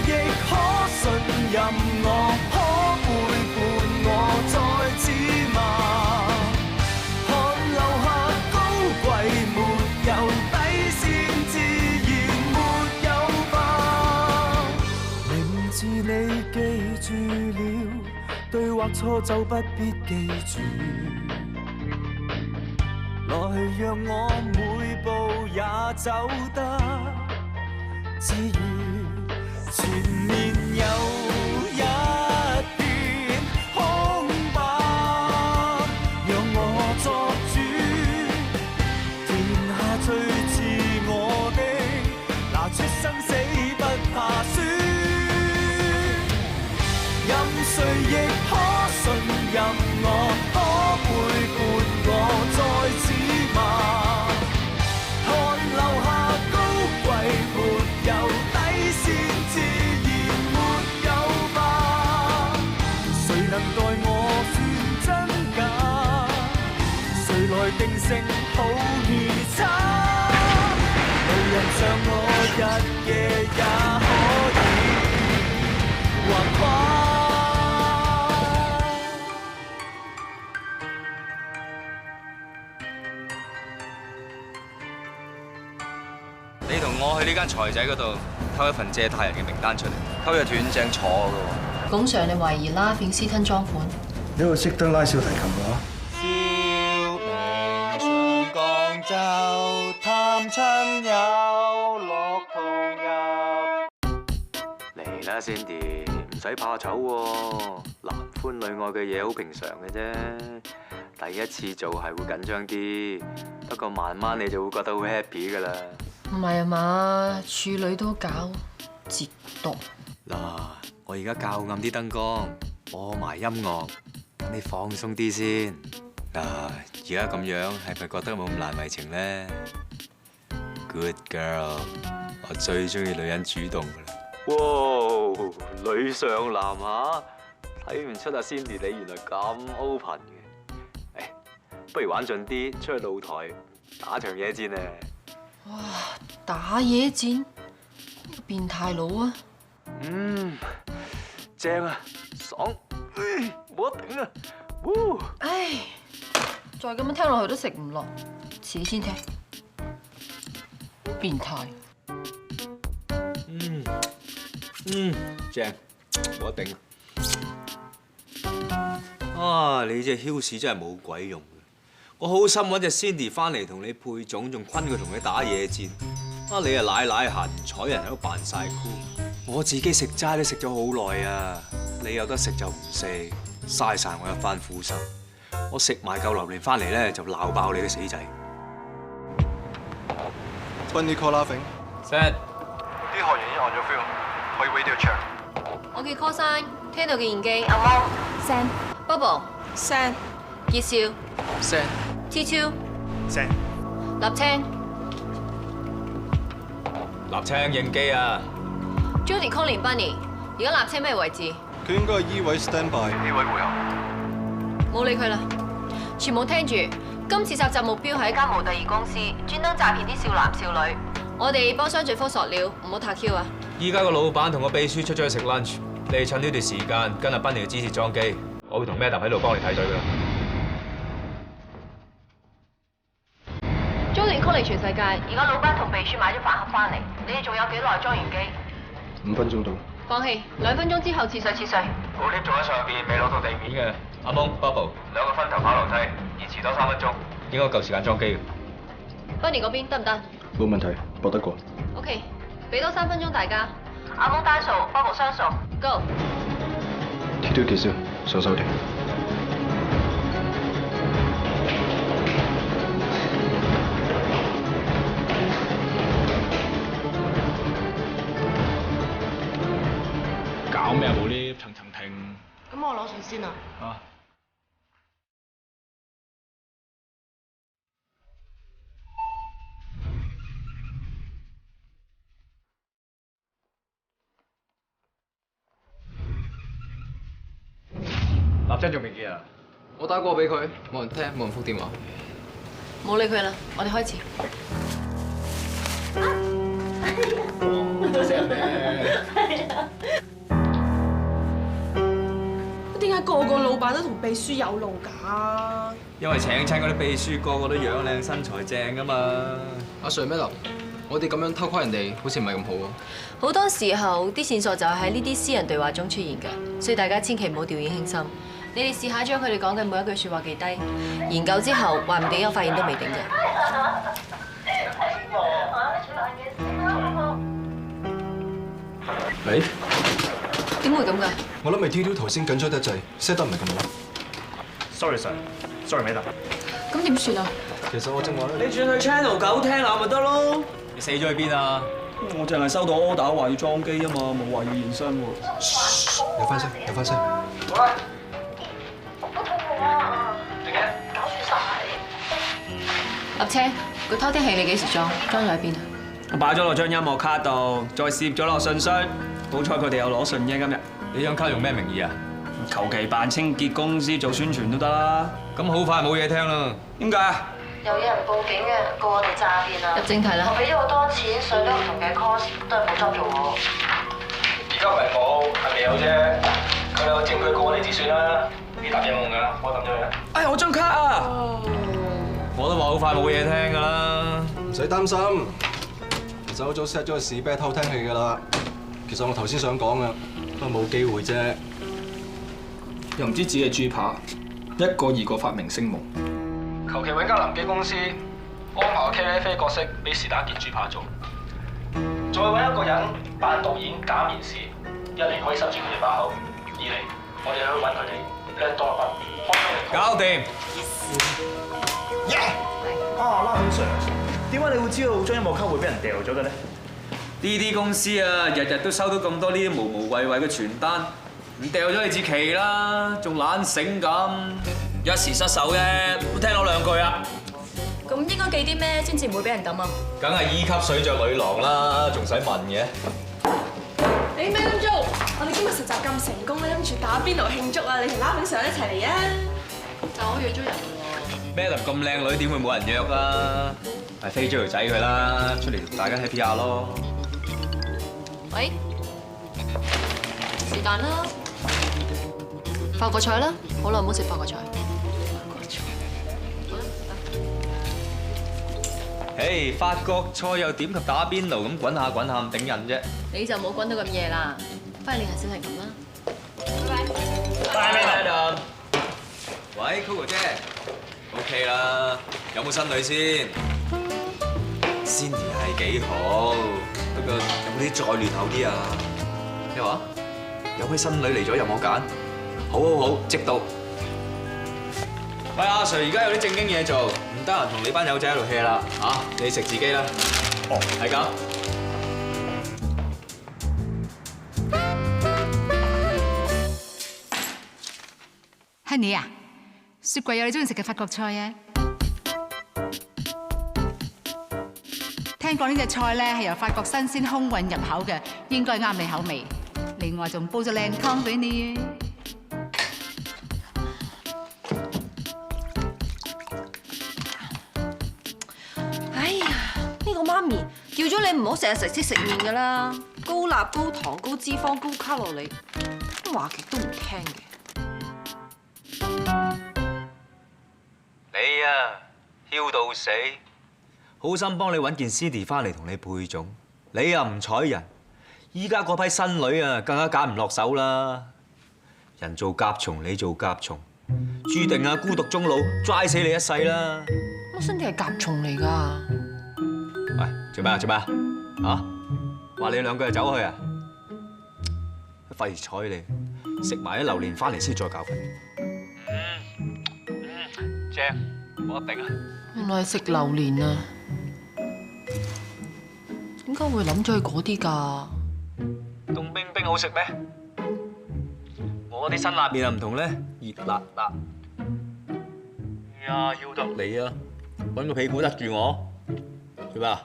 亦可信任我，可背叛我再指罵。看留下高貴沒有底線，自然沒有吧。名字你記住了，對或錯就不必記住。來讓我每步也走得自如，前面有一片空白，讓我作主，填下最自我的，拿出生死不怕輸。任誰亦可信任我，可背叛我再指罵。看留下高貴沒有底線，自然沒有吧。誰能代我算真假？誰來定性好與差？無人像我日夜也可以橫跨。你同我去呢間財仔嗰度偷一份借貸人嘅名單出嚟，偷就斷正坐㗎喎。龚 Sir， 你懷疑拉片私吞贓款？你又識得拉小提琴嘅話？小明上廣州探親友，樂同遊。嚟啦 ，Cindy， 唔使怕醜喎，男歡女愛嘅嘢好平常嘅啫。第一次做係會緊張啲，不過慢慢你就會覺得好 happy 㗎啦。唔係啊嘛，處女都搞折墮。嗱，我而家校暗啲燈光，播埋音樂，等你放鬆啲先。嗱，而家咁樣係咪覺得冇咁難為情咧 ？Good girl， 我最中意女人主動㗎啦。哇，女上男下，睇唔出阿 Cindy 你原來咁 open 嘅。誒，不如玩盡啲，出去露台打場野戰啊！哇！打野戰，呢個變態佬啊！正啊，爽，冇得頂啊！唉，再咁樣聽落去都食唔落，遲啲先聽。變態。正，冇得頂。啊，你隻 Hills 真係冇鬼用。我好心揾隻 Cindy 翻嚟同你配種，仲昆佢同你打野戰。啊，你啊奶閒唔睬人喺度扮晒酷。我自己食齋都食咗好耐啊，你有得食就唔食，嘥晒我一番苦心。我食埋嚿榴蓮翻嚟咧就鬧爆你個死仔。20 call laughing。Set。啲學員已經 on 咗 field，可以 radio check。我叫 call sign， 聽到嘅現機。阿毛 send Bubble send 熱少 Set。T2 send。立青立青應機啊 Judy Colin Bunny， 而家立青咩位置？佢應該係依位 stand by。呢位會後。冇理佢啦，全部聽住。今次襲擊目標係一間模特兒公司，專登詐騙啲少男少女。我哋幫商最科索料，唔好太 Q 啊！依家個老闆同個秘書出咗去食 lunch， 你哋趁呢段時間跟阿賓尼嘅指示裝機，我會同 Madam 喺度幫你睇隊㗎啦。Judy Colin 全世界，而家老闆同秘書買咗飯盒翻嚟，你哋仲有幾耐裝完機5分鐘到。放棄，2分鐘之後切碎。部 lift 仲喺上邊，未落到地面嘅。阿蒙、Bubble 兩個分頭跑樓梯，延遲多3分鐘，應該夠時間裝機嘅。Bunny 嗰邊得唔得？冇問題，搏得過。 OK， 俾多3分鐘大家。阿蒙單數 ，Bubble 雙數 ，Go。T2 結少，手手停。搞咩啊？部 lift 層停。咁我攞水先啊。啊！立真仲未見啊？我打過俾佢，冇人聽，冇人覆電話。冇理佢啦，我哋開始。哇！真係咩？點解個個老闆都同秘書有路㗎？因為請親嗰啲秘書個個都樣靚身材正噶嘛。阿 Sir 咩林？我哋咁樣偷窺人哋，好似唔係咁好喎。好多時候啲線索就係喺呢啲私人對話中出現㗎，所以大家千祈唔好掉以輕心。你哋試下將佢哋講嘅每一句説話記低，研究之後話唔定有發現都未定啫。喂，點會咁㗎？我諗咪 T2 頭先緊張得滯，set 得唔係咁好。 Sorry Sir，Sorry 美達。咁點算啊？其實我正話咧，你轉去 Channel 9聽下咪得咯。你死咗去邊啊？我淨係收到 order 話要裝機啊嘛，冇話要現身喎。有翻聲，有翻聲。好啦。阿車，個偷聽器你幾時裝？裝咗喺邊啊？我擺咗落張音樂卡度，再攝咗落信箱。好彩佢哋有攞信啫今日。你張卡用咩名義啊？求其辦清潔公司做宣傳都得啦。咁好快冇嘢聽啦。點解啊？又有人報警嘅，告我哋詐騙啊！入正題啦。我俾咗好多錢上咗唔同嘅 course，都係冇 job 做我。而家唔係冇，係未有啫。佢有證據告我哋至算啦。你答應我㗎，我抌咗佢啦。哎，我張卡啊！我都話好快冇嘢聽㗎啦。唔使擔心，其實我早 set 咗個士啤偷聽器㗎啦。其實我頭先想講嘅，不過冇機會啫。又唔知自己係豬扒，一個二個發明星夢。求其揾間臨機公司安排個 KFA 角色俾是打件豬扒做，再揾一個人扮導演假面試，一嚟可以塞住佢哋把口，二嚟我哋去揾佢哋靚多一筆，開心嚟。搞掂。啊，拉緊 Sir，點解你會知道張音樂卡會俾人掉咗嘅咧？呢啲公司啊，日日都收到咁多呢啲無謂嘅傳單，唔掉咗你自奇啦，仲懶醒咁，一時失手啫，聽我兩句啊！咁應該記啲咩先至唔會俾人抌啊？梗係 E 級水著女郎啦，仲使問嘅？你咩咁做？我哋今日實習咁成功咧，諗住打邊爐慶祝啊！你同拉炳上一齊嚟啊！但我約咗人喎。Madam 咁靚女，點會冇人約啊？係飛咗條仔佢啦，出嚟同大家 happy 下咯。喂，是但啦，法國菜啦，好耐冇食法國菜。誒，法國菜又點及打邊爐咁滾下滾下咁頂人啫？你就冇滾到咁夜啦，翻去練下小提琴啦。拜拜，Madam。喂 ，Coco 姐 ，OK 啦，有冇新女先 ？Cindy 係幾好，不過有冇啲再嫩口啲啊？咩話？有位新女嚟咗，有冇揀？好，即到。喂，阿 Sir， 而家有啲正經嘢做，唔得閒同你班友仔喺度 hea 啦，嚇你食自己啦。哦，係咁。Honey 啊，雪櫃有你中意食嘅法國菜啊！聽講呢隻菜咧係由法國新鮮空運入口嘅，應該啱你口味。另外仲煲咗靚湯俾你。哎呀，呢個媽咪叫咗你唔好成日食麵㗎啦，高鈉、高糖、高脂肪、高卡路里，話極都唔聽嘅。你啊，囂到死！好心幫你揾件 CD 翻嚟同你配種，你又唔睬人。依家嗰批新女啊，更加揀唔落手啦。人做甲蟲，你做甲蟲，注定啊孤獨終老，拽死你一世啦！我身體係甲蟲嚟㗎。喂，做咩啊？做咩啊？啊？話你兩句就走去啊？費事睬你，食埋啲榴蓮翻嚟先再教訓你。正，冇得頂啊！原來係食榴蓮啊！點解會諗咗去嗰啲㗎？凍冰冰好食咩？我啲辛辣麵又唔同咧，熱辣辣。呀，要得你啊！揾個屁股得住我，做咩啊？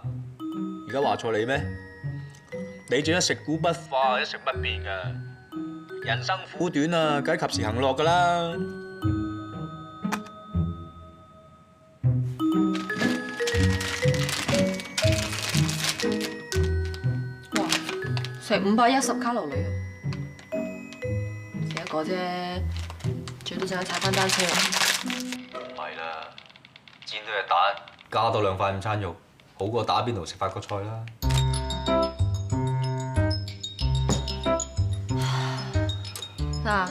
而家話錯你咩？你仲一食古不化，一食不變㗎。人生苦短啊，梗係及時行樂㗎啦。哇！成510卡路里啊！食一個啫，最都想踩翻單車。唔係啦，煎多隻蛋，加多2塊午餐肉，好過打邊爐食法國菜啦。嗱，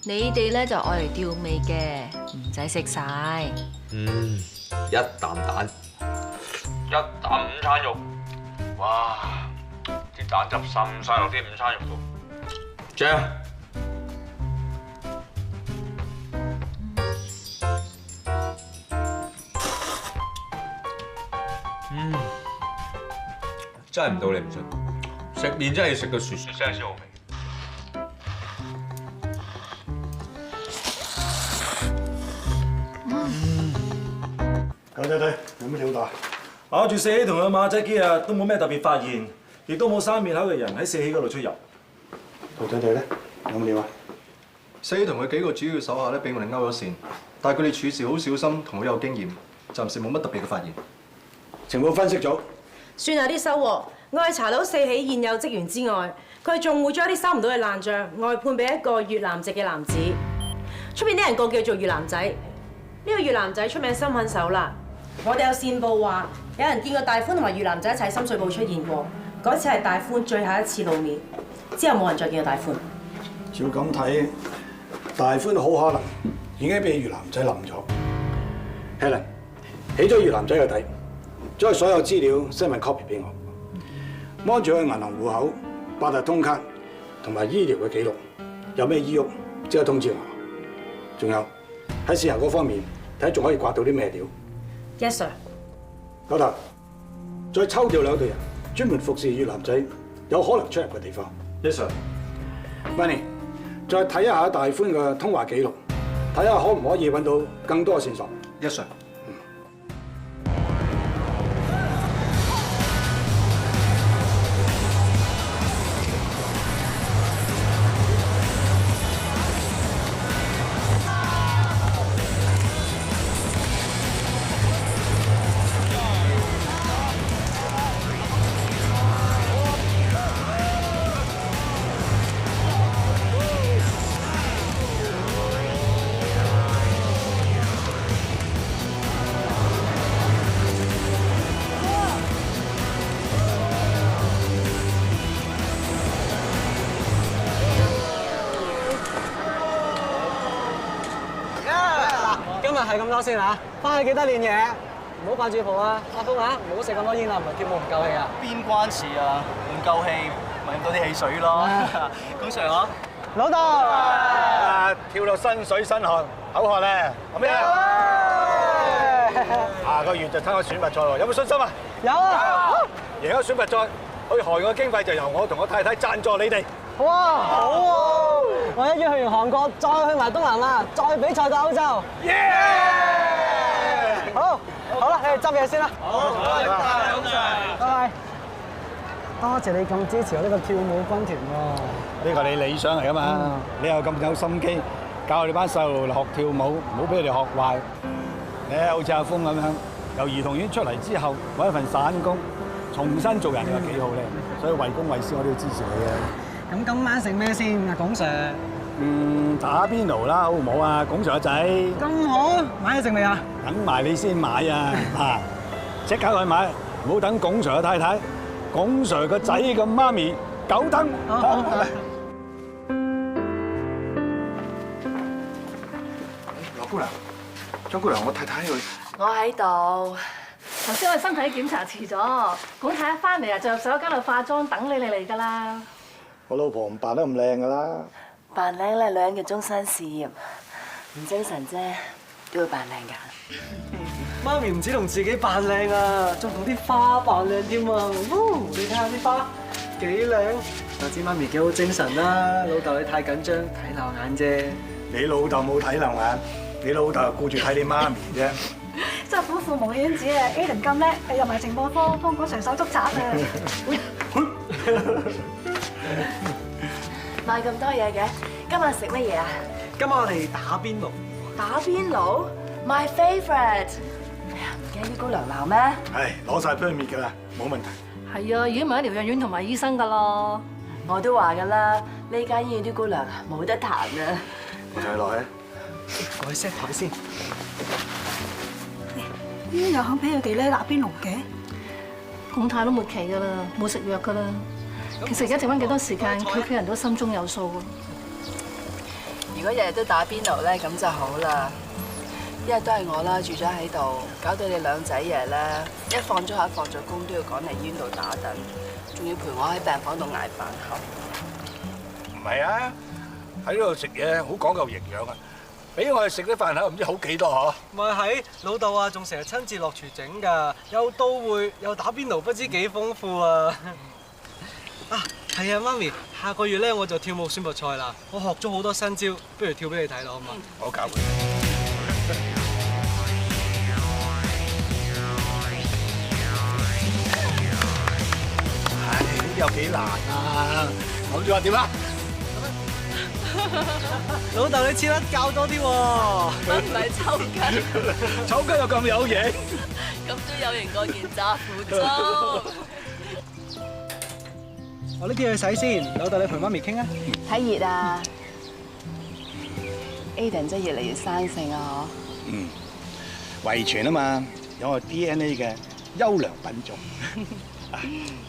你哋咧就愛嚟吊味嘅，唔使食晒。一啖蛋，1啖午餐肉，哇！啲蛋汁滲晒落啲午餐肉度，醬。真係唔到你唔信，食麵真係要食到雪雪聲先好味。狗仔隊有咩料到啊？咬住四喜同佢馬仔幾日都冇咩特別發現，亦都冇生面口嘅人喺四喜嗰度出入。狗仔隊咧有冇料啊？四喜同佢幾個主要手下咧，俾我哋勾咗線，但係佢哋處事好小心同好有經驗，暫時冇乜特別嘅發現。情報分析組算有啲收穫。我係查到四喜現有職員之外，佢仲會將啲收唔到嘅爛帳外判俾一個越南籍嘅男子。出邊啲人個叫做越南仔，呢個越南仔出名心狠手辣。我哋有線報話，有人見過大歡同埋越南仔一齊喺深水埗出現過。嗰次係大歡最後一次露面，之後冇人再見過大歡。照咁睇，大歡好可能已經俾越南仔冧咗。Helen， 起咗越南仔嘅底，將所有資料 send 埋 copy 俾我。望住佢銀行戶口、八達通卡同埋醫療嘅記錄，有咩醫鬱即刻通知我。仲有喺事後嗰方面，睇仲可以刮到啲咩料。Yes sir。老頭，再抽調2隊人，專門服侍越南仔有可能出入嘅地方。Yes sir。Manny， 再睇一下大歡嘅通話記錄，睇下可唔可以揾到更多嘅線索。Yes sir。係咁多先嚇，翻去記得練嘢，唔好掛住蒲啊！阿峰啊，唔好食咁多煙啦，唔係跳舞唔夠氣啊！邊關事啊？唔夠氣，咪飲多啲汽水咯。咁 Sir 我老豆，跳到身水身汗，口渴咧，咁咩？下個月就參加選拔賽喎，有冇信心啊？有啊！贏咗選拔賽，去韓國經費就由我同我太太贊助你哋。哇！好喎！我一於去完韓國，再去埋東南亞，再比賽到歐洲。好啦，你哋執嘢先啦。好，拜拜。多謝你咁支持我呢個跳舞軍團喎。呢個你理想嚟噶嘛？你又咁有心機，教我哋班細路學跳舞，唔好俾佢哋學壞。你好似阿峰咁樣，由兒童院出嚟之後揾一份散工，重新做人，你話幾好咧？所以為公為私，我都要支持你嘅。咁今晚食咩先啊，鞏 Sir？打邊爐啦，好唔好啊，鞏 Sir 個仔？咁好，買嘢食未啊？等埋你先買啊！啊，即刻去買，唔好等鞏 Sir 個太太、鞏 Sir 個仔嘅媽咪久等。好。羅姑娘，張姑娘，我太太去。我喺度。頭先我哋身體檢查遲咗，管太太翻嚟啊，就入洗手間度化妝等你嚟㗎啦。我老婆唔扮得咁靚㗎啦。扮靚咧，女人嘅終身事業，唔精神啫，都要扮靚㗎。媽咪唔止同自己扮靚啊，仲同啲花扮靚添啊！你睇下啲花幾靚，就知媽咪幾好精神啦。老豆你太緊張，睇漏眼啫。你老豆冇睇漏眼，你老豆顧住睇你媽咪啫。真係虎父無犬子啊 ！Aiden 咁叻，入埋情報科，幫嗰隨手捉賊啊！買咁多嘢嘅，今晚食乜嘢啊？今晚我哋打邊爐。打邊爐 ，my favourite。哎呀，唔驚啲姑娘鬧咩？係攞晒 permit 㗎啦，冇問題。係啊，已經問咗療養院同埋醫生㗎咯。我都話㗎啦，呢間醫院啲姑娘冇得彈啊！我睇落去。我去 set 台先。點解又肯俾佢哋咧打邊爐嘅？龔太都末期㗎啦，冇食藥㗎啦。其實而家剩翻幾多時間，佢屋企人都心中有數㗎。如果日日都打邊爐咧，咁就好啦。一日都係我啦，住咗喺度，搞到你兩仔爺咧，一放咗學放咗工都要趕嚟醫院度打躉，仲要陪我喺病房度捱飯盒。唔係啊，喺呢度食嘢好講究營養啊！俾我哋食啲飯盒唔知好幾多嗬？咪係老豆啊，仲成日親自落廚整㗎，又都會又打邊爐，不知幾豐富啊！啊，係啊，媽咪，下個月咧我就跳舞宣佈賽啦，我學咗好多新招，不如跳俾你睇咯，好嘛？我教佢。唉，呢啲有幾難啊？諗住話點啊？老豆，你切得較多啲喎。乜唔係抽筋？抽筋又咁有型？咁都有型過件炸腐粥。我呢啲去洗先，老豆你陪媽咪傾啊。太熱啊 ！Aiden 真係越嚟越生性啊！嗯，遺傳啊嘛，有我 DNA 嘅優良品種。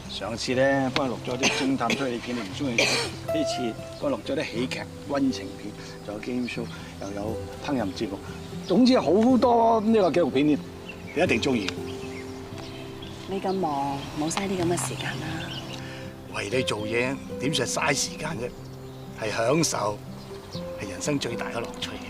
上次咧幫佢錄咗啲偵探推理片，你唔中意睇。呢次幫佢錄咗啲喜劇、溫情片，仲有 game show，又有烹飪節目，總之好多呢個紀錄片添，你一定中意。你咁忙，冇嘥啲咁嘅時間啦。為你做嘢點算係嘥時間啫？係享受，係人生最大嘅樂趣嘅。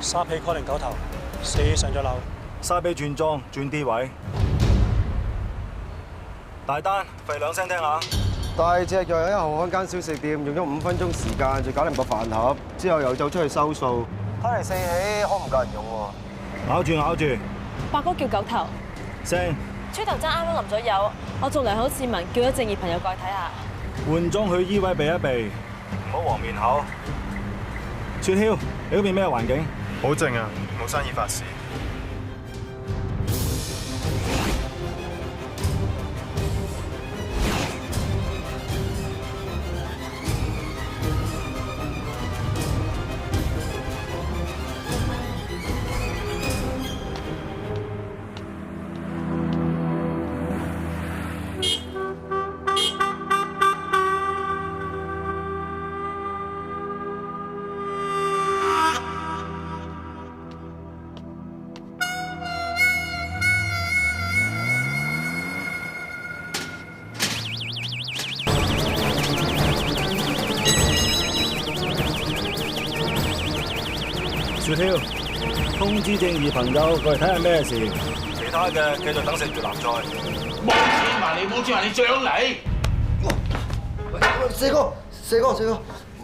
沙皮 call 9頭，4上咗樓。沙皮轉裝轉 D 位，大單吠2聲聽下。大隻又有1號開間小食店，用咗5分鐘時間就搞掂個飯盒，之後又走出去收數。睇嚟4起可唔夠人用喎。咬住咬住。伯哥叫9頭。聲。豬頭爭啱啱淋咗油，我做良好市民，叫咗正義朋友過去睇下。換裝去依位避一避，唔好黃面口。雪橇，你嗰邊咩環境？好靜啊，冇生意發事。雪橇，通知正義朋友過嚟睇下咩事。其他嘅繼續等食越南菜。冇錢還你，冇錢還你，上嚟！四哥，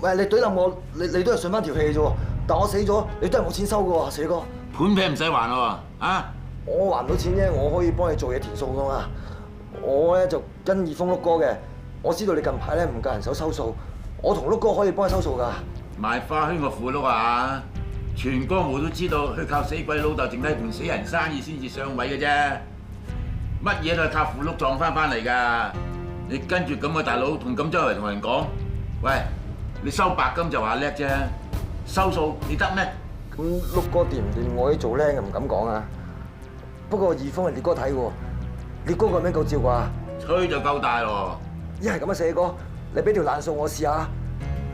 喂，你懟冧我，你都係順翻條氣啫喎。但我死咗，你都係冇錢收㗎喎，四哥。盤平唔使還喎，啊！我還唔到錢啫，我可以幫你做嘢填數㗎嘛。我咧就跟二峰碌哥嘅，我知道你近排咧唔夠人手收數，我同碌哥可以幫你收數㗎。賣花圈個富碌啊！全江湖都知道，佢靠死鬼老豆剩低盤死人生意先至上位嘅啫。乜嘢都係靠富碌撞翻嚟㗎。你跟住咁嘅大佬同咁周圍同人講，喂，你收白金就話叻啫，收數你得咩？咁碌哥掂唔掂？我啲做僆嘅唔敢講啊。不過二峰係烈哥睇喎，烈哥個名夠照啩？吹就夠大咯。一係咁啊，四哥，你俾條爛數我試下。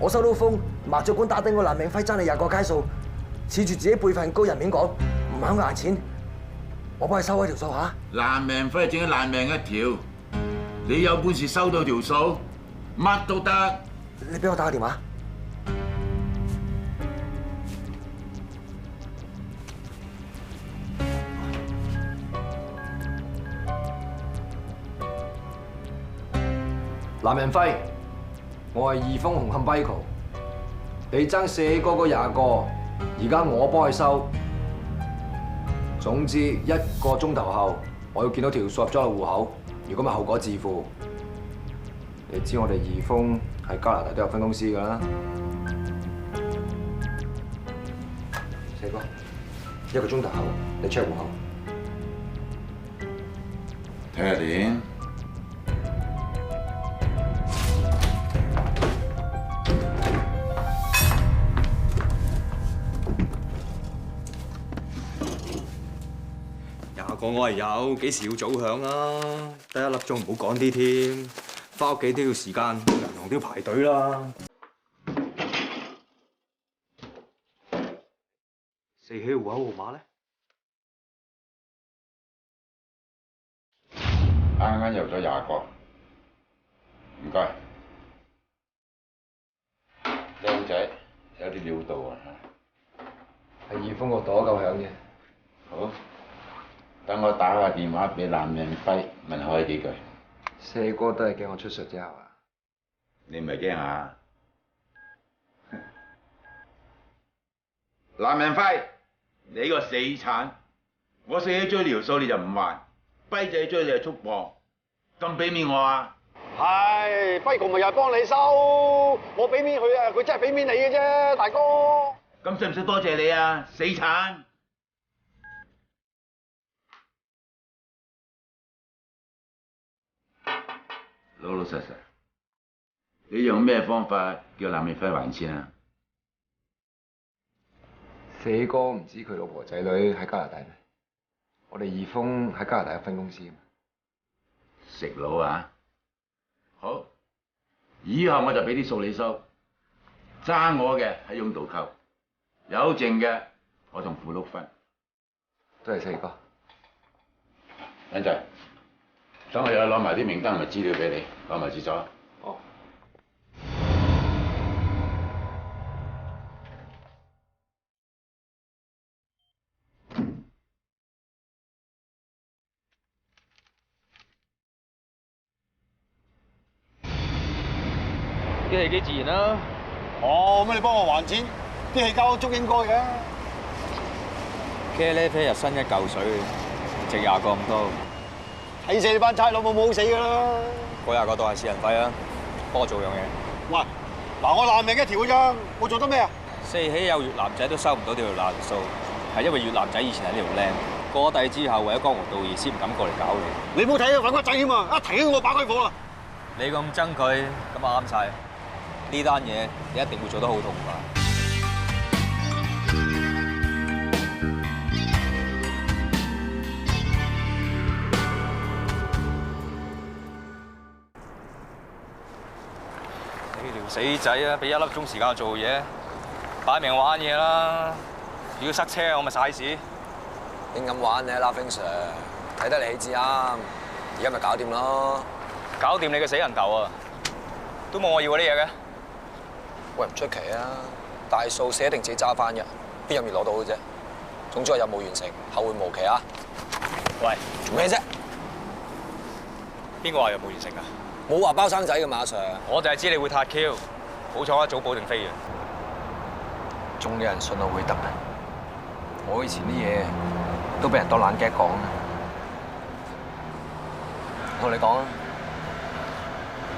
我收到風，麻雀館打頂個爛命輝爭你20個街數。恃住自己輩份高人面講，唔肯捱錢，我幫你收開條數嚇。爛命輝淨係爛命一條，你有本事收到條數，乜都得。你俾我打個電話。藍人輝，我係二峰紅磡 Michael，你爭4個20個。而家我幫佢收，總之1個鐘頭後，我要見到條數入咗個戶口，如果咪後果自負。你知我哋二峰喺加拿大都有分公司㗎啦。四哥，1個鐘頭後你 check 戶口。睇下點。廿個我係有，幾時要早響啊？得1粒鐘，唔好趕啲添。翻屋企都要時間，銀行都要排隊啦。四喜戶口號碼咧？啱啱入咗20個，唔該。靚仔有啲料到啊！係二峰個朵夠響嘅。好，等我打個電話俾藍明輝問開幾句。四哥都係驚我出術啫係嘛？你唔係驚啊？藍明輝，你個死鏟！我四喜追條數你就唔還，跛仔追你就束縛，咁俾面我啊？係，輝哥咪又係幫你收，我俾面佢啊，佢真係俾面你嘅啫，大哥。咁使唔使多謝你啊？死鏟！老老實實，你用咩方法叫藍明輝還錢啊？四哥唔知佢老婆仔女喺加拿大咩？我哋二峰喺加拿大有分公司。食佬啊！好，以後我就俾啲數你收，爭我嘅喺擁道扣，有剩嘅我同富碌分。多謝四哥。等陣，等我又攞埋啲名單同埋資料俾你，攞埋廁所。哦。啲氣幾自然啦。哦，咁你幫我還錢，啲氣交足應該嘅。茄喱啡日薪1嚿水，值20個咁多。睇死你班差佬冇好死㗎啦！嗰20個當係私人費啊，幫我做樣嘢。喂，嗱我爛命一條㗎咋，我做得咩啊？四喜有越南仔都收唔到呢條爛數，係因為越南仔以前喺呢度靚，過咗底之後為咗江湖道義先唔敢過嚟搞你。你唔好睇啊，反骨仔添啊！一提起我把鬼火啊！你咁憎佢，咁啊啱晒。呢單嘢你一定會做得好痛快。你條死仔啊！俾1粒鐘時間我做嘢，擺明玩嘢啦！如果塞車，我咪嘥屎。你咁玩你啦 ，Laughing Sir， 睇得你起至啱，而家咪搞掂咯。搞掂你個死人頭啊！都冇我要嗰啲嘢嘅。喂，唔出奇啊！大數寫定自己揸翻嘅，邊有面攞到嘅啫？總之係任務完成，後會無期啊！喂，做咩啫？邊個話任務完成啊？冇話包生仔嘅嘛，阿 Sir。我就係知你會撻 Q， 好彩我一早保定飛嘅。仲有人信我會得啊！我以前啲嘢都俾人當冷雞講啊！我同你講啊，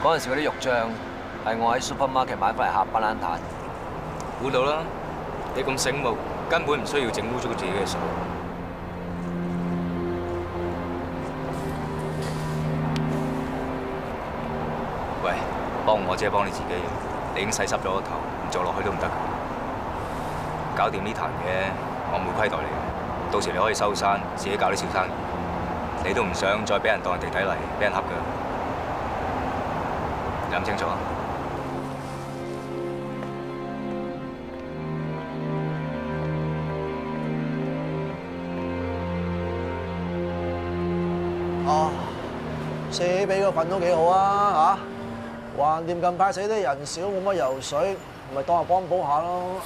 嗰陣時嗰啲肉醬係我喺 supermarket 買翻嚟嚇巴蘭彈。估到啦，你咁醒目，根本唔需要整污糟自己嘅手。喂，幫我即係幫你自己，你已經洗濕咗個頭，唔做落去都唔得。搞掂呢壇嘢，我唔會虧待你嘅。到時你可以收山，自己搞啲小生意。你都唔想再俾人當人地底泥，俾人恰㗎。你諗清楚啊！啊，四喜俾個份都幾好啊嚇！橫掂近排死得人少，冇乜游水，咪當下幫補下咯。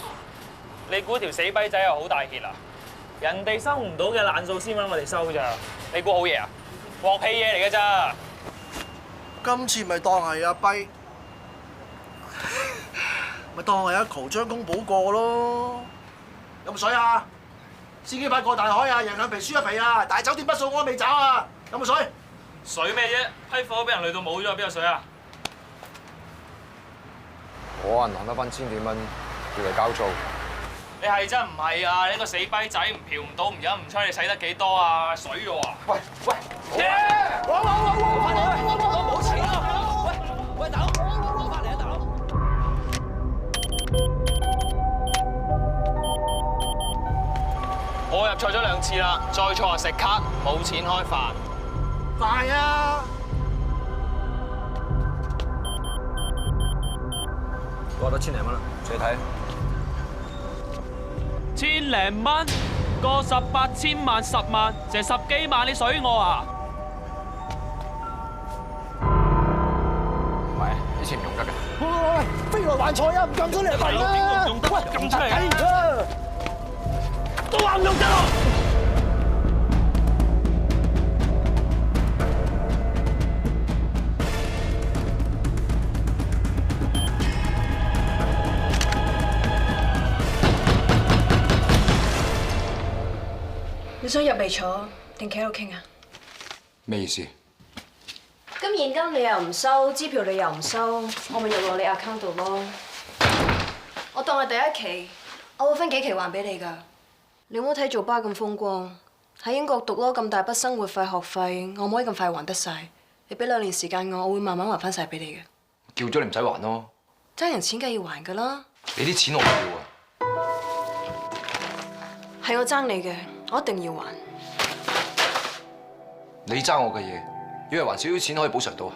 你估條死跛仔又好大揭啊？人哋收唔到嘅爛數先揾我哋收咋？你估好嘢啊？鑊氣嘢嚟嘅咋？今次咪當係阿跛，咪當係阿豪將功補過咯。有冇水啊？司機牌過大海啊，贏兩皮輸一皮啊！大酒店筆數我未找啊！有冇水？水咩啫？批貨俾人累到冇咗，邊有水啊？我銀行得翻1000幾蚊，叫你交租。你係真唔係啊？你個死跛仔唔嫖唔到唔飲唔吹，你使得幾多啊？水喎！喂！入錯咗2次啦，再錯啊食卡，冇錢開飯。快啊！過咗1000零蚊啦，隨睇。 1000零蚊，過18千萬10萬，成10幾萬，你水我啊？唔係，啲錢唔用得㗎。喂，飛來橫財啊！唔撳咗你嚟笨啦！用得，撳出嚟啊！都話唔用得咯！你想入嚟坐定企喺度傾啊？咩意思？咁現金你又唔收，支票你又唔收，我咪入落你 account 度咯。我當係第一期，我會分幾期還俾你㗎。你唔好睇做巴咁風光，喺英國讀咯咁大筆生活費學費，我唔可以咁快還得晒。你俾2年時間我會慢慢還翻晒俾你嘅。叫咗你唔使還咯。爭人錢梗係要還㗎啦。你啲錢我唔要啊！係我爭你嘅，我一定要還。你爭我嘅嘢，以為還少少錢可以補償到啊？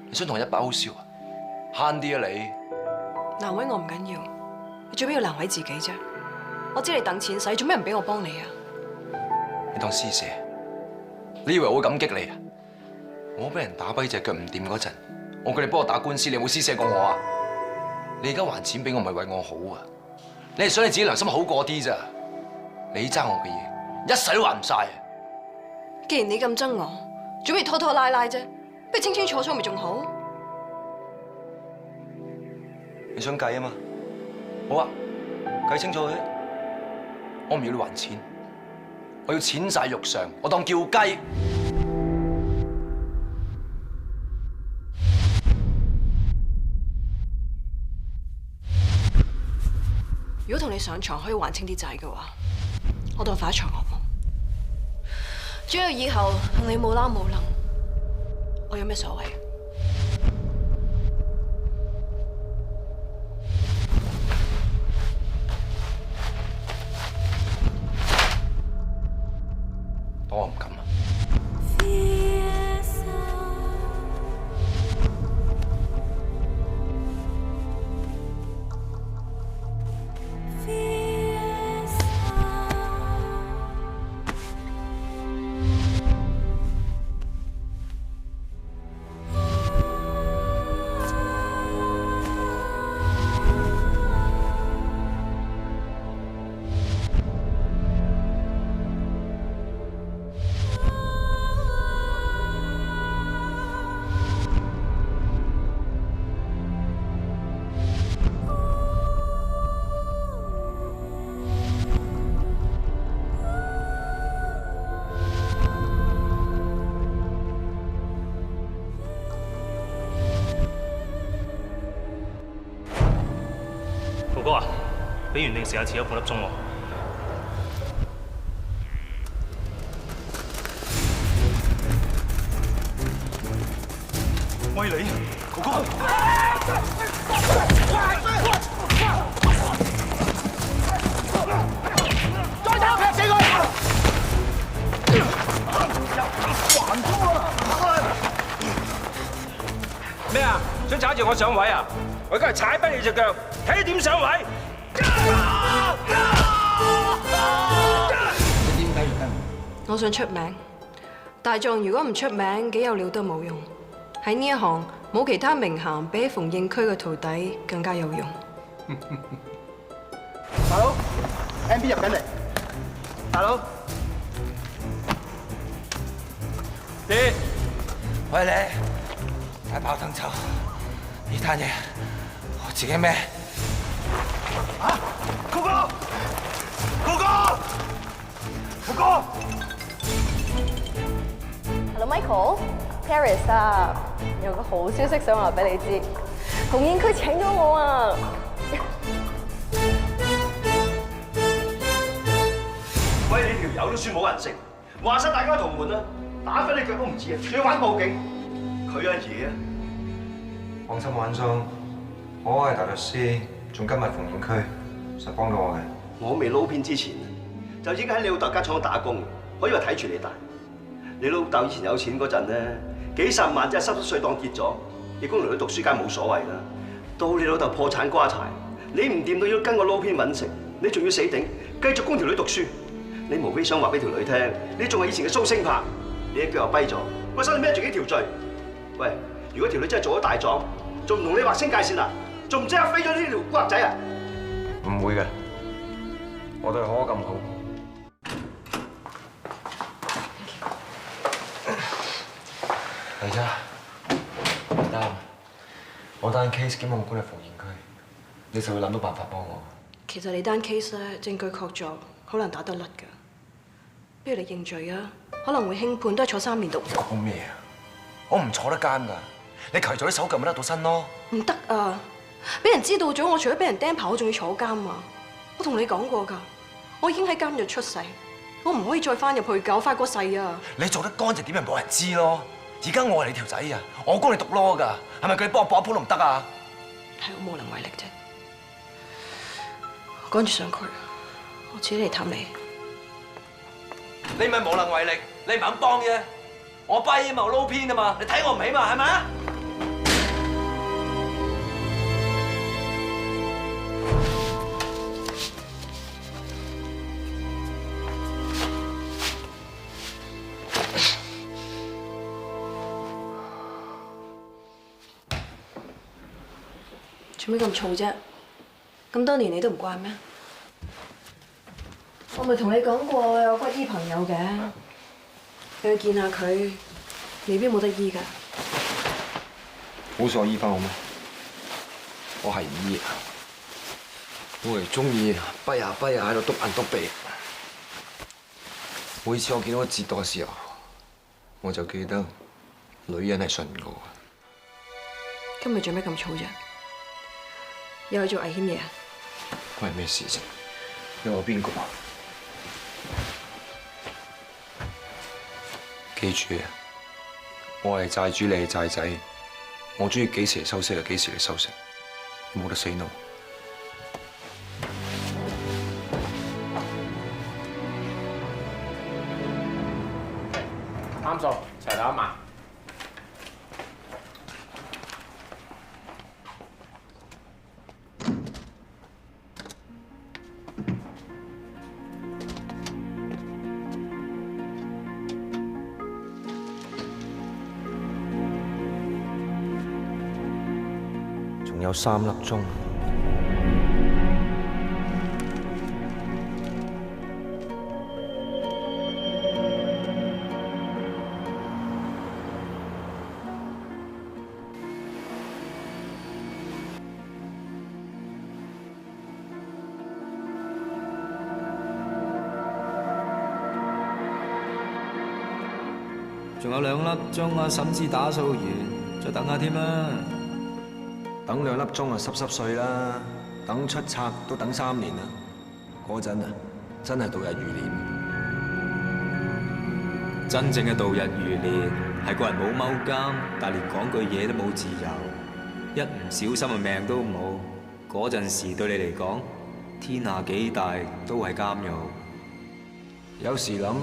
你想同人一把好燒啊？慳啲啊你！難為我唔緊要，你做咩要難為自己啫？我知你等錢使，做咩唔俾我幫你啊？你當施捨？你以為我會感激你啊？我俾人打跛隻腳唔掂嗰陣，我叫你幫我打官司，你有冇施捨過我啊？你而家還錢俾我，唔係為我好啊？你係想你自己良心好過啲咋？你爭我嘅嘢，一世都還唔晒啊！既然你咁憎我，做咩拖拖拉拉啫？不如清清楚楚咪仲好？你想計啊嘛？好啊，計清楚佢。我唔要你還錢，我要錢債肉償，我當叫雞。如果同你上床可以還清啲債嘅話，我當發一場惡夢。只要以後同你冇啦冇楞，我有咩所謂？當我唔敢啊！哥啊，俾原定時間遲咗半粒鐘喎。喂你，哥哥！再打劈死佢！還拖啦！咩啊？想踩住我上位啊？我而家係踩跛你隻腳，睇你點上位！你點解要跟我？我想出名，大狀如果唔出名，幾有料都冇用。喺呢一行，冇其他名銜比起馮應區嘅徒弟更加有用。大佬 ，MB 入緊嚟。大佬，跌！喂你，大炮騰走，呢單嘢我自己孭。啊，哥哥，哥哥，哥哥 Hello Michael，Paris 啊，有個好消息想話俾你知，馮應區請咗我啊！喂，你條友都算冇人性，話晒大家同門啦，打飛你腳都唔知啊，仲要玩報警，佢阿爺啊！放心安鬆，我係大律師，仲跟埋馮應區，實幫到我嘅。我未撈片之前，就已經喺你老豆間廠打工，可以話睇住你大。你老豆以前有錢嗰陣咧，幾十萬真係濕濕碎當結咗，你供條女讀書梗係冇所謂啦。到你老豆破產瓜柴，你唔掂到要跟我撈偏揾食，你仲要死頂，繼續供條女讀書。你無非想話俾條女聽，你仲係以前嘅蘇星柏，你一腳又跛咗，我手你孭住幾條罪。喂，如果條女真係做咗大狀，仲唔同你劃清界線啊？仲唔即刻飛咗呢條古惑仔啊？唔會嘅，我對可咁好。嚟啫，得。我單 case 檢控官係馮賢區，你就會諗到辦法幫我。其實你單 case 咧證據確鑿，好難打得甩㗎。不如你認罪啊，可能會輕判，都係坐3年度。講咩啊？我唔坐得監㗎，你求咗啲手腳咪得到身咯。唔得啊！俾人知道咗，我除咗俾人釘牌，我仲要坐監啊！我同你講過㗎，我已經喺監獄出世，我唔可以再翻入去㗎，我快過世啊！你做得乾淨點咪冇人知咯？而家我係你條仔啊，我供你讀 law 㗎，係咪叫你幫我搏一鋪都唔得啊？係我無能為力啫。趕住上佢，我自己嚟探你。你咪無能為力，你唔肯幫啫。我跛啊嘛，我撈偏啊嘛，你睇我唔起嘛，係咪啊？做咩咁燥啫？咁多年你都唔慣咩？我咪同你講過，我有骨醫朋友嘅，你去見下佢，未必冇得醫㗎。好想醫翻我咩？我係唔醫，我係中意跛下跛下喺度篤眼篤鼻。每次我見到個折墮嘅時候，我就記得女人係信我嘅。今日做咩咁燥啫？又去做危險嘢啊？關係咩事啫？你話邊個啊？記住啊！我係債主，你係債仔。我中意幾時嚟收息就幾時嚟收息，冇得 say no。啱數，齊頭1萬。仲有3粒鐘。仲有2粒鐘啊，審資打掃完，再等下添啦。等2粒鐘啊，濕碎啦！等出冊都等3年啦。嗰陣啊，真係度日如年。真正嘅度日如年係個人冇踎監，但連講句嘢都冇自由，一唔小心啊命都冇。嗰陣時對你嚟講，天下幾大都係監獄。有時諗，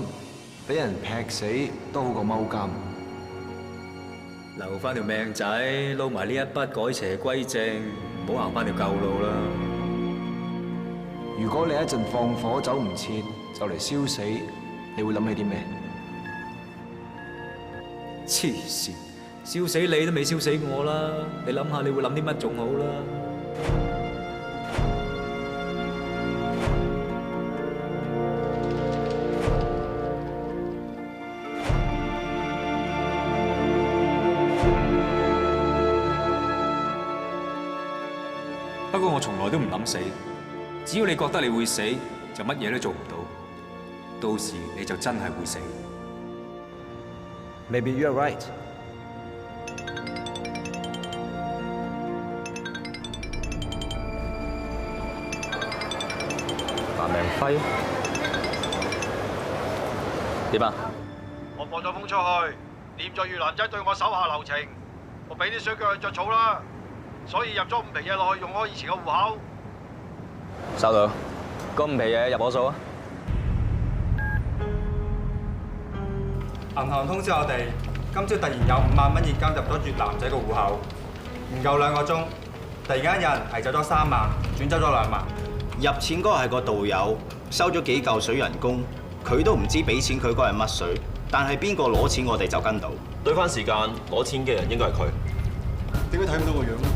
俾人劈死都好過踎監。留翻條命仔，撈埋呢一筆改邪歸正，唔好行翻條舊路啦。如果你一陣放火走唔切，就嚟燒死，你會諗起啲咩？黐線，燒死你都未燒死我啦！你諗下，你會諗啲乜仲好啦？不過我從來都唔諗死，只要你覺得你會死，就乜嘢都做唔到，到時你就真係會死。Maybe you're right。顏明輝，點啊？我放咗風出去，念咗越南仔對我手下留情，我俾啲水腳去着草啦，所以入咗5皮嘢落去，用開以前嘅戶口。收到，嗰5皮嘢入我數啊！銀行通知我哋，今朝突然有5萬蚊現金入咗越南仔個戶口，唔夠2個鐘，突然間有人提走咗3萬，轉走咗2萬。入錢嗰個係個導遊，收咗幾嚿水人工，佢都唔知俾錢佢嗰係乜水，但係邊個攞錢我哋就跟到。對翻時間攞錢嘅人應該係佢。點解睇唔到個樣咧？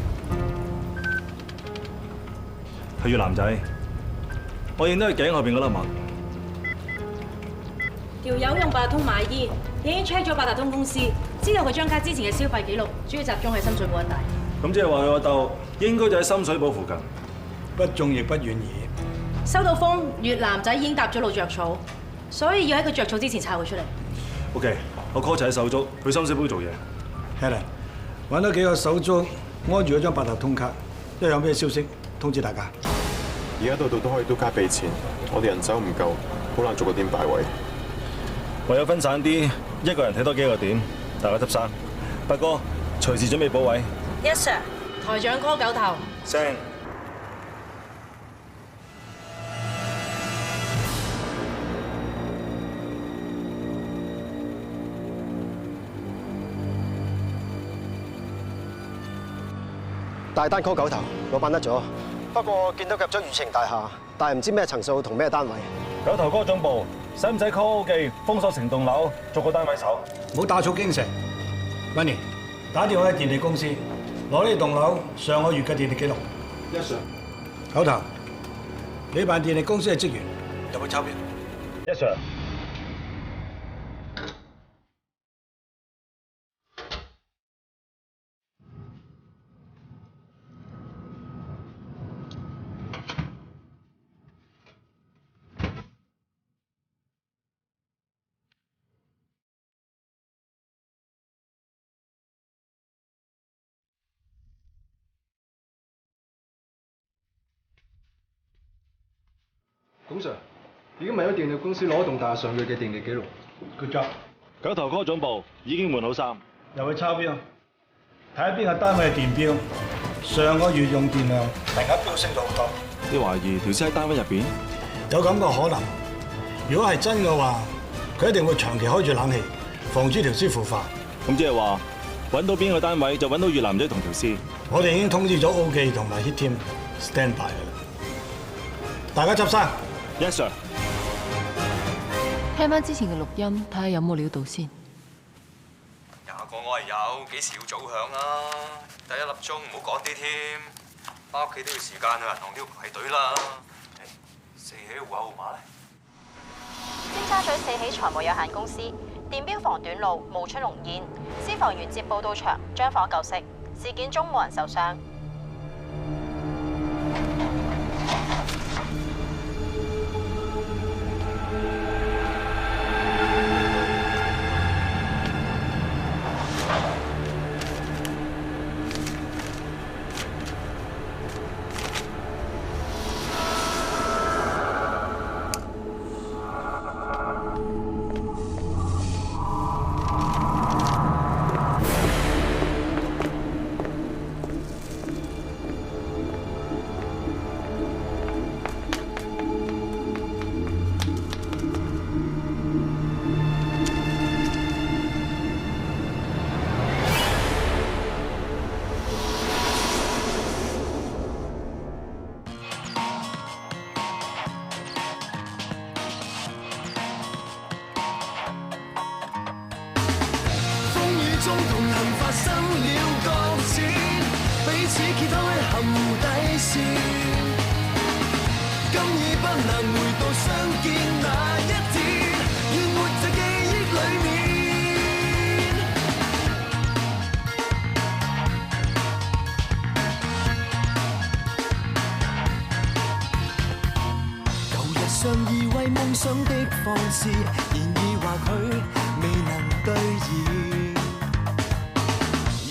係越南仔，我認得佢頸後邊嗰粒紋。條友用八達通買煙，已經 check 咗八達通公司，知道佢張卡之前嘅消費記錄，主要集中喺深水埗一帶。咁即係話佢個竇應該就喺深水埗附近。不中亦不遠矣。收到風，越南仔已經搭咗路着草，所以要喺佢着草之前抄佢出嚟。OK， 我 call 齊手足去深水埗做嘢。Helen， 揾到幾個手足，安住嗰張八達通卡，一有咩消息通知大家。而家度度都可以嘟卡俾錢，我哋人手唔夠，好難做個點擺位。唯有分散啲，一個人睇多幾個點，大家執生。八哥，隨時準備補位。Yes sir， 台長 call 9頭。聲。大單 call 9頭，我辦得咗。不過見到入咗宇晴大廈，但係唔知咩層數同咩單位。9頭嗰個總部，使唔使 call O 記封鎖成棟樓，逐個單位搜？唔好打草驚蛇。Vinny， 打電話去電力公司，攞呢棟樓上個月嘅電力記錄。Yes sir。9頭，你辦電力公司嘅職員有冇抄表 ？Yes sir。董 Sir， 已經問咗電力公司攞一棟大廈上月嘅電力記錄。Good job。9頭嗰個總部已經換好衫。又去抄表，睇下邊個單位嘅電表，上個月用電量突然間飆升咗好多。你懷疑條屍喺單位入邊？有咁個可能。如果係真嘅話，佢一定會長期開住冷氣，防止條屍腐化。咁即係話，揾到邊個單位就揾到越南仔同條屍。我哋已經通知咗 O 記同埋 Hit Team stand by 㗎啦。大家執生。Yes sir。聽翻之前嘅錄音，睇下有冇料到先。廿個我係有，幾時要早響啊？第1粒鐘唔好趕啲添，返屋企都要時間去銀行都要排隊啦。四喜戶口號碼咧？尖沙咀四喜財務有限公司電錶房短路冒出濃煙，消防員接報到場將火救熄，事件中冇人受傷。中同行發生了擱淺，彼此揭開陷底線。今已不能回到相見那一天，願活在記憶裡面。舊日相依為夢想的放肆，然而或許未能兌現。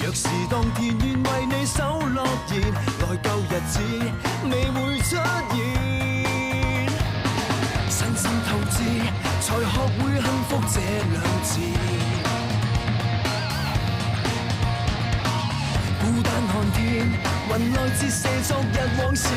若是當天願為你守諾言，內疚日子未會出現。身心透支，才學會幸福這兩字。孤單看天，雲來折射昨日往事。